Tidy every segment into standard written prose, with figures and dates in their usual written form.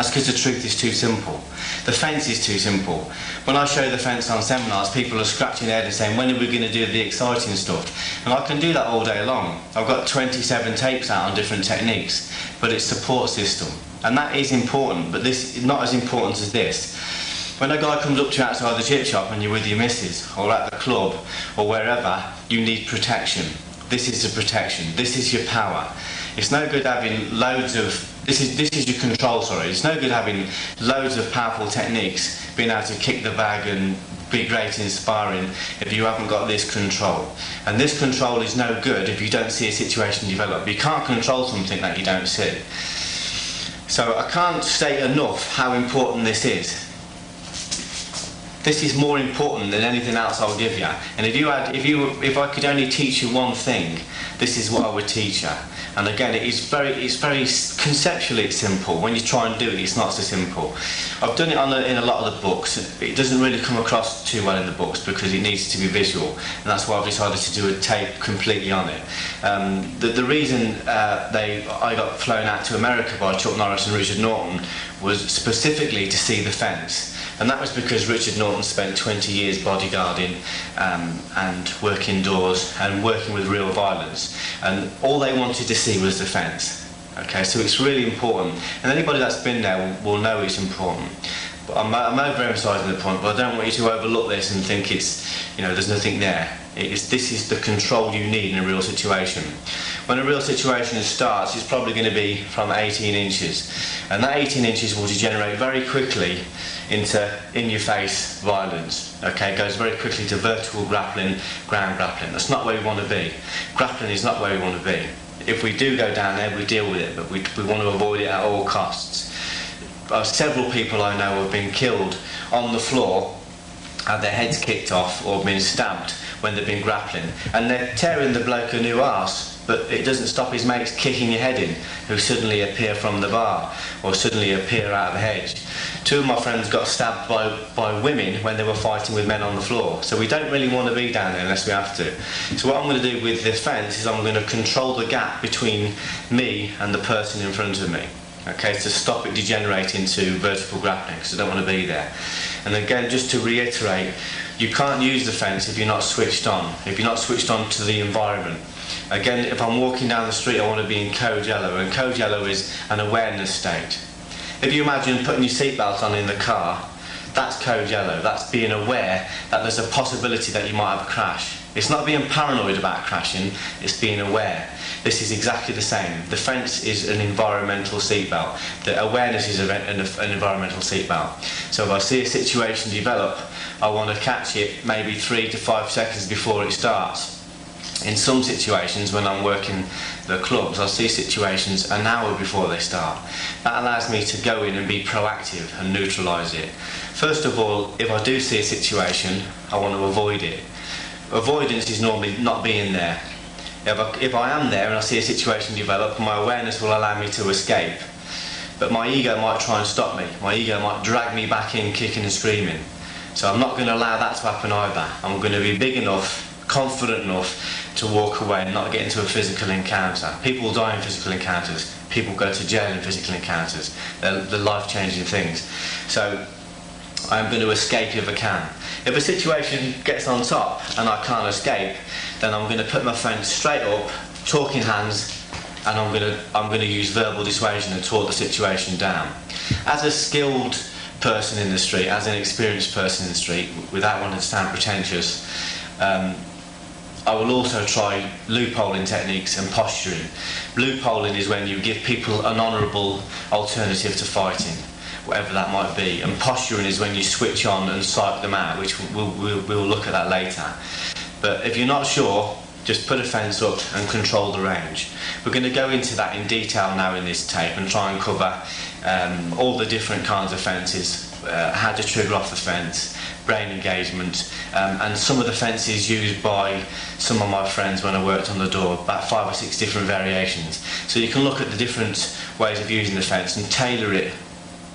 That's because the truth is too simple. The fence is too simple. When I show the fence on seminars, people are scratching their head and saying, when are we going to do the exciting stuff? And I can do that all day long. I've got 27 tapes out on different techniques, but it's support system. And that is important, but this is not as important as this. When a guy comes up to you outside the chip shop and you're with your missus, or at the club, or wherever, you need protection. This is the protection. This is your power. It's no good having loads of... This is your control, sorry. It's no good having loads of powerful techniques, being able to kick the bag and be great inspiring if you haven't got this control. And this control is no good if you don't see a situation develop. You can't control something that you don't see. So I can't state enough how important this is. This is more important than anything else I'll give you. And if I could only teach you one thing, this is what I would teach you. And again, it's very conceptually it's simple. When you try and do it, it's not so simple. I've done it in a lot of the books. It doesn't really come across too well in the books because it needs to be visual, and that's why I've decided to do a tape completely on it. The reason I got flown out to America by Chuck Norris and Richard Norton was specifically to see the fence. And that was because Richard Norton spent 20 years bodyguarding and working indoors and working with real violence. And all they wanted to see was the fence. Okay, so it's really important. And anybody that's been there will know it's important. But I'm overemphasising the point, but I don't want you to overlook this and think it's, there's nothing there. This is the control you need in a real situation. When a real situation starts, it's probably going to be from 18 inches. And that 18 inches will degenerate very quickly into in-your-face violence. Okay, it goes very quickly to vertical grappling, ground grappling. That's not where we want to be. Grappling is not where we want to be. If we do go down there, we deal with it, but we want to avoid it at all costs. Several people I know have been killed on the floor, had their heads kicked off or been stabbed when they've been grappling, and they're tearing the bloke a new arse, but it doesn't stop his mates kicking your head in, who suddenly appear from the bar or suddenly appear out of the hedge. Two of my friends got stabbed by women when they were fighting with men on the floor. So we don't really want to be down there unless we have to. So what I'm going to do with this fence is I'm going to control the gap between me and the person in front of me. Okay, to stop it degenerating to vertical grappling, because I don't want to be there. And again, just to reiterate, you can't use the fence if you're not switched on, if you're not switched on to the environment. Again, if I'm walking down the street, I want to be in code yellow, and code yellow is an awareness state. If you imagine putting your seatbelt on in the car, that's code yellow. That's being aware that there's a possibility that you might have a crash. It's not being paranoid about crashing, it's being aware. This is exactly the same. The fence is an environmental seatbelt. The awareness is an environmental seatbelt. So if I see a situation develop, I want to catch it maybe 3 to 5 seconds before it starts. In some situations, when I'm working the clubs, I'll see situations an hour before they start. That allows me to go in and be proactive and neutralise it. First of all, if I do see a situation, I want to avoid it. Avoidance is normally not being there. If I am there and I see a situation develop, my awareness will allow me to escape. But my ego might try and stop me. My ego might drag me back in, kicking and screaming. So I'm not going to allow that to happen either. I'm going to be big enough, confident enough to walk away and not get into a physical encounter. People die in physical encounters. People go to jail in physical encounters. They're life-changing things. So I'm going to escape if I can. If a situation gets on top and I can't escape, then I'm going to put my phone straight up, talking hands, and I'm going to use verbal dissuasion and talk the situation down. As a skilled person in the street, as an experienced person in the street, without wanting to sound pretentious, I will also try loopholing techniques and posturing. Loopholing is when you give people an honourable alternative to fighting, whatever that might be, and posturing is when you switch on and psych them out, which we'll look at that later. But if you're not sure, just put a fence up and control the range. We're going to go into that in detail now in this tape and try and cover all the different kinds of fences, how to trigger off the fence, brain engagement, and some of the fences used by some of my friends when I worked on the door, about 5 or 6 different variations. So you can look at the different ways of using the fence and tailor it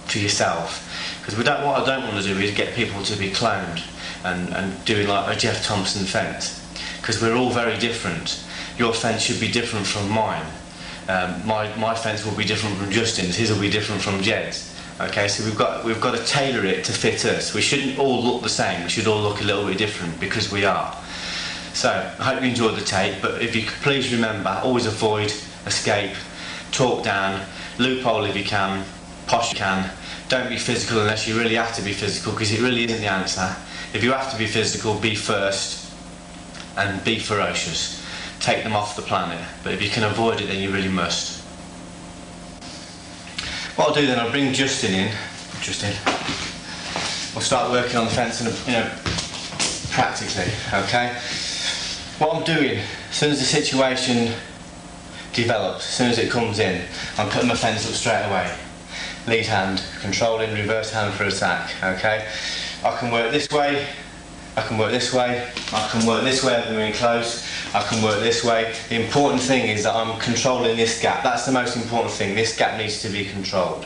to yourself. Because what I don't want to do is get people to be cloned and doing like a Geoff Thompson fence, because we're all very different. Your fence should be different from mine. My fence will be different from Justin's, his will be different from Jed's. Okay, so we've got to tailor it to fit us. We shouldn't all look the same. We should all look a little bit different because we are. So I hope you enjoyed the tape. But if you could please remember, always avoid, escape, talk down, loophole if you can, posh you can. Don't be physical unless you really have to be physical, because it really isn't the answer. If you have to be physical, be first and be ferocious. Take them off the planet. But if you can avoid it, then you really must. What I'll do then, I'll bring Justin in. We'll start working on the fence, practically, okay? What I'm doing, as soon as the situation develops, as soon as it comes in, I'm putting my fence up straight away. Lead hand, controlling, reverse hand for attack, okay? I can work this way, I can work this way, I can work this way if I'm in close, I can work this way. The important thing is that I'm controlling this gap. That's the most important thing. This gap needs to be controlled.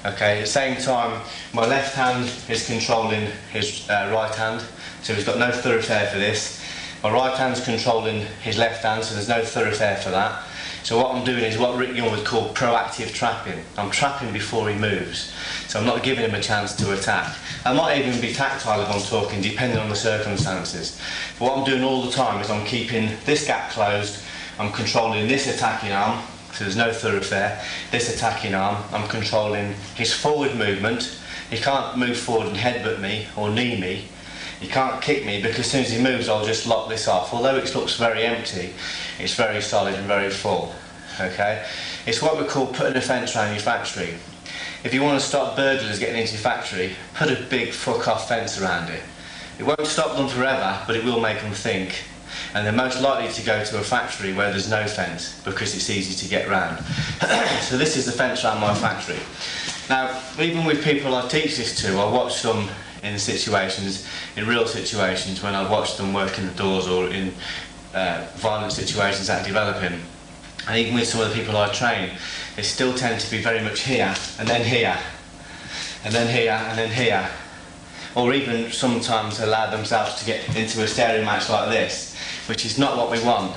Okay, at the same time, my left hand is controlling his right hand, so he's got no thoroughfare for this. My right hand's controlling his left hand, so there's no thoroughfare for that. So what I'm doing is what Rick Young would call proactive trapping. I'm trapping before he moves, so I'm not giving him a chance to attack. I might even be tactile if I'm talking, depending on the circumstances. But what I'm doing all the time is I'm keeping this gap closed, I'm controlling this attacking arm, so there's no thoroughfare. This attacking arm, I'm controlling his forward movement. He can't move forward and headbutt me or knee me. He can't kick me, because as soon as he moves I'll just lock this off. Although it looks very empty, it's very solid and very full. Okay? It's what we call putting a fence around your factory. If you want to stop burglars getting into your factory, put a big fuck off fence around it. It won't stop them forever, but it will make them think. And they're most likely to go to a factory where there's no fence, because it's easy to get round. So this is the fence around my factory. Now, even with people I teach this to, I watch them in situations, in real situations, when I watch them working the doors, or in violent situations that are developing. And even with some of the people I train, they still tend to be very much here, and then here, and then here, and then here. Or even sometimes allow themselves to get into a staring match like this, which is not what we want.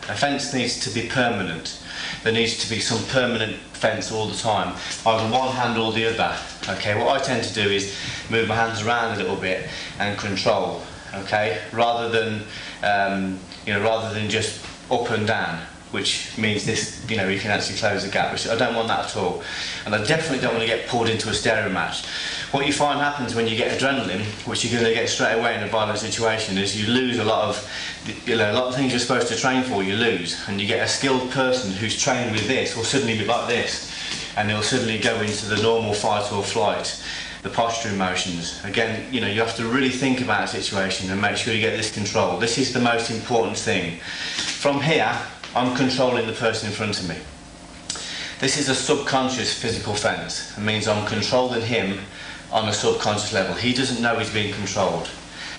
A fence needs to be permanent. There needs to be some permanent fence all the time, either one hand or the other. Okay, what I tend to do is move my hands around a little bit and control. Okay, rather than rather than just up and down, which means this, you can actually close the gap, which I don't want that at all. And I definitely don't want to get pulled into a staring match. What you find happens when you get adrenaline, which you're going to get straight away in a violent situation, is you lose a lot of things you're supposed to train for, you lose. And you get a skilled person who's trained with this will suddenly be like this, and they'll suddenly go into the normal fight or flight, the posturing motions. Again, you have to really think about a situation and make sure you get this control. This is the most important thing. From here, I'm controlling the person in front of me. This is a subconscious physical fence. It means I'm controlling him on a subconscious level. He doesn't know he's being controlled.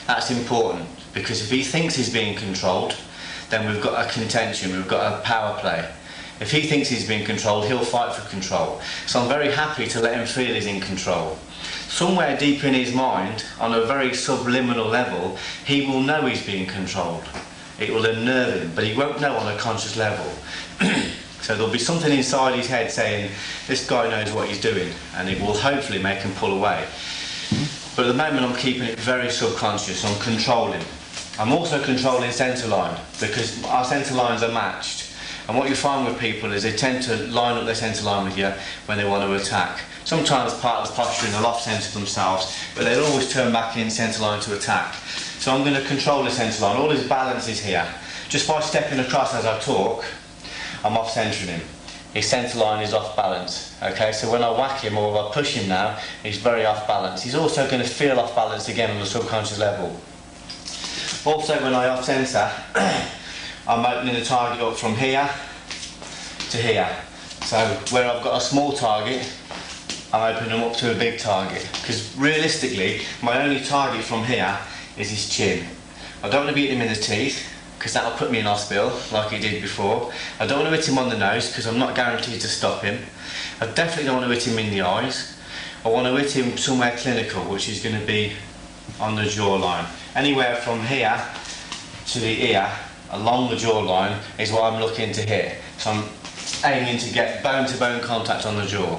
That's important, because if he thinks he's being controlled, then we've got a contention, we've got a power play. If he thinks he's being controlled, he'll fight for control. So I'm very happy to let him feel he's in control. Somewhere deep in his mind, on a very subliminal level, he will know he's being controlled. It will unnerve him, but he won't know on a conscious level. So there'll be something inside his head saying, this guy knows what he's doing, and it will hopefully make him pull away. But at the moment I'm keeping it very subconscious, I'm controlling. I'm also controlling centre line, because our centre lines are matched. And what you find with people is they tend to line up their centre line with you when they want to attack. Sometimes part of the posturing, they'll off-centre themselves, but they'll always turn back in centre line to attack. So I'm going to control the centre line. All his balance is here. Just by stepping across as I talk, I'm off-centering him. His centre line is off balance. Okay, so when I whack him or I push him now, he's very off balance. He's also going to feel off balance again on the subconscious level. Also, when I off-centre, I'm opening the target up from here to here. So where I've got a small target, I'm opening them up to a big target. Because realistically, my only target from here is his chin. I don't want to beat him in the teeth, because that'll put me in hospital, like he did before. I don't want to hit him on the nose, because I'm not guaranteed to stop him. I definitely don't want to hit him in the eyes. I want to hit him somewhere clinical, which is going to be on the jawline. Anywhere from here to the ear, along the jawline, is what I'm looking to hit. So I'm aiming to get bone-to-bone contact on the jaw.